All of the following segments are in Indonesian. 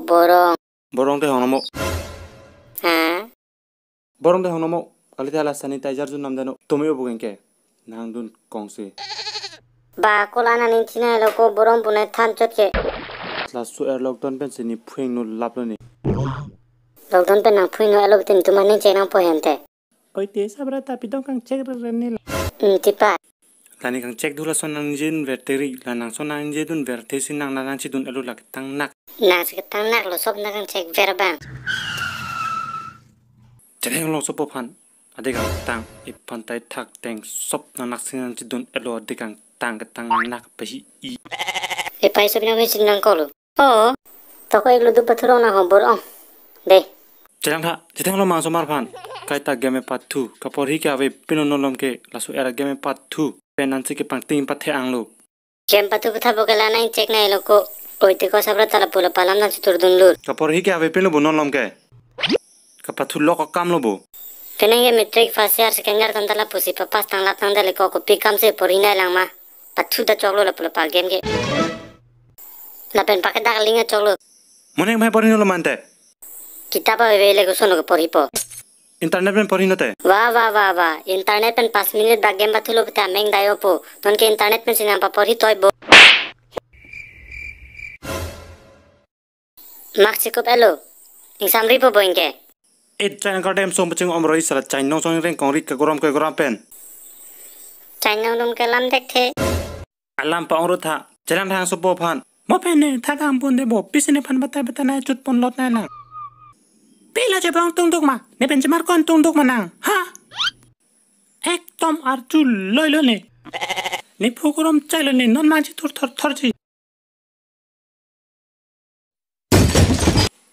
borong. Borong teh honomo. Ha? Borong teh honomo. Kali teh ala sanitizer jun namdano. Tomeo bukan ke. Nang dun kongsi. Ba kolana nintina loko borong punai than chot ke. Lasu lockdown pen sini puing no laplo ni. Lockdown pen nang phuino elo tin tumani che nang pohente. Oi te sabra tapi dong kang cek rene. Tipa. Lani kang cek dulu sonang jin verteri. Lanang sonang jin dun vertesi nang nanang si dun elu lak tang nak. Nak seketang nak lo sob nakang cek verbang. Jadi yang lo sopo pan. Ade kang tang ipantai tak teng sop nang nak sinang si dun elu ade kang tang ketang nak pesi i. Pai sob na wis nang kolo. Oh. Toko iglo du pathurong na ho borong. De. Jadi lo masuk marpan. Kaita game part 2. Kapor hi ke ave pinonolom ke lasu era game part 2. Penansi ke pang ting pathe anglo. Game patu kutha bokala nai cek nai loko. Oite ko sabra tala pula palam nan situr dun lur. Kapor hi ke ave pino bonolom ke. Kapathu loko kam lo bo. Penenge metric first year second year tantala pusi papas tang lat tang dale ko pikam se porina lang ma. Pathu da choklo la pula pal game ke. La pen pakai dak linga choklo. Monek mai porino lo mante. Kita pa vele ko sono ko poripo. Internet pen porino te. Wah. Internet pen 5 minit ba game bathulo pita meng dayo po. Ton ke internet pen sinam pa pori toy bo. Maxiko pelo. Exam ripo boinge. It China kadem som baching omroi sala China song reng kongri ka goram pen. China dum ke lam dek the. Alam pa ongro tha. Jalan thang sopo phan. Mo pen ne tha kam pun de bo pisine phan bata na chut pon lot na lang. Pila je bang tung ma. Ne pen jamar kon tung manang. Ha. Ek tom arju loilo ne. Ni phukuram chailo ne non ma ji thor ji.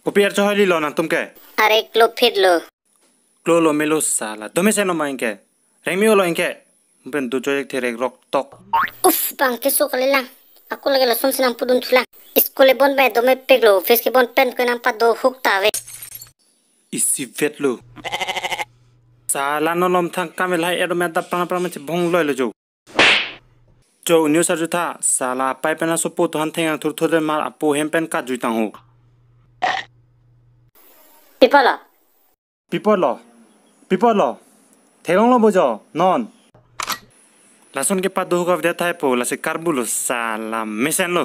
Kopiar chahali lo na tum ke. Are klo fit lo. Klolo melo sala. Dome se no maingke. Remi olo inke. Ben du joyek therek rok tok. Uf bang ke so kale lang. Aku lagi lasun sinang pudun thula. Skole bon ba dome peglo. Office ke bon pen ko nang pa do huk tawe. Isi vet lo. Sala no lom thang kamel hai edo meta pang che bong loi lo jo. Jo new sa jutha sala pai pen so po to han theng thur thur mar apo hem pen ka juitang ho. People lo. Thegong lo bojo non. Lasun ke pa do ka vidya thai po la se karbulo sala mesen lo.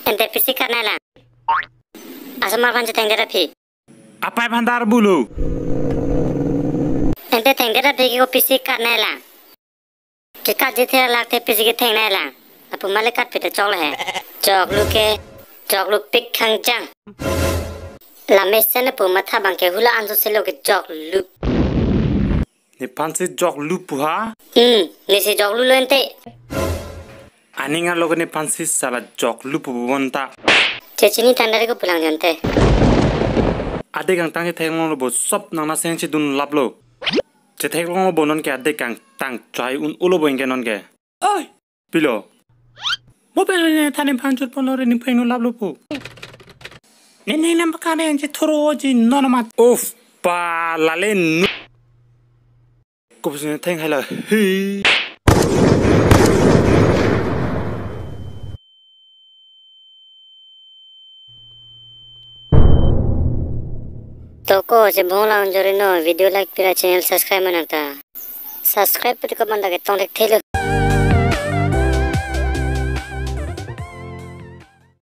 Ente fisika na lang. Asama kan teng dera phi. Apa bandar bulu? Ente teng dera phi ko fisika na lang. Ke ka je thera lak the fisika teng na lang. Apu male kat phi chok hai. Chok lu pik khang jang. La mesen pu matha bang ke hula anjo se lo ke chok lu. Ni pansi jok lu puha? Ni se jok lu lo ente. Aninga logo ni pansi sala jok lu pu bonta. Cecini tandare ko pulang jante. Ade kang tang theng lo bo sop nang na seng chi dun laplo. Che theng lo bo non ke ade kang tang chai un ulo bo inge non ke. Oi, pilo. Mo pe ne thane phanchut pon lo re ni pheng no laplo pu. Ne nam ka ne je thoro ji non ma. Of pa lale nu. Ko bus ne theng hai la. Hi. तो को से भोला अंजोरी no video like पिरा channel subscribe मनता सब्सक्राइब पर को बंदा के तो देख थेलो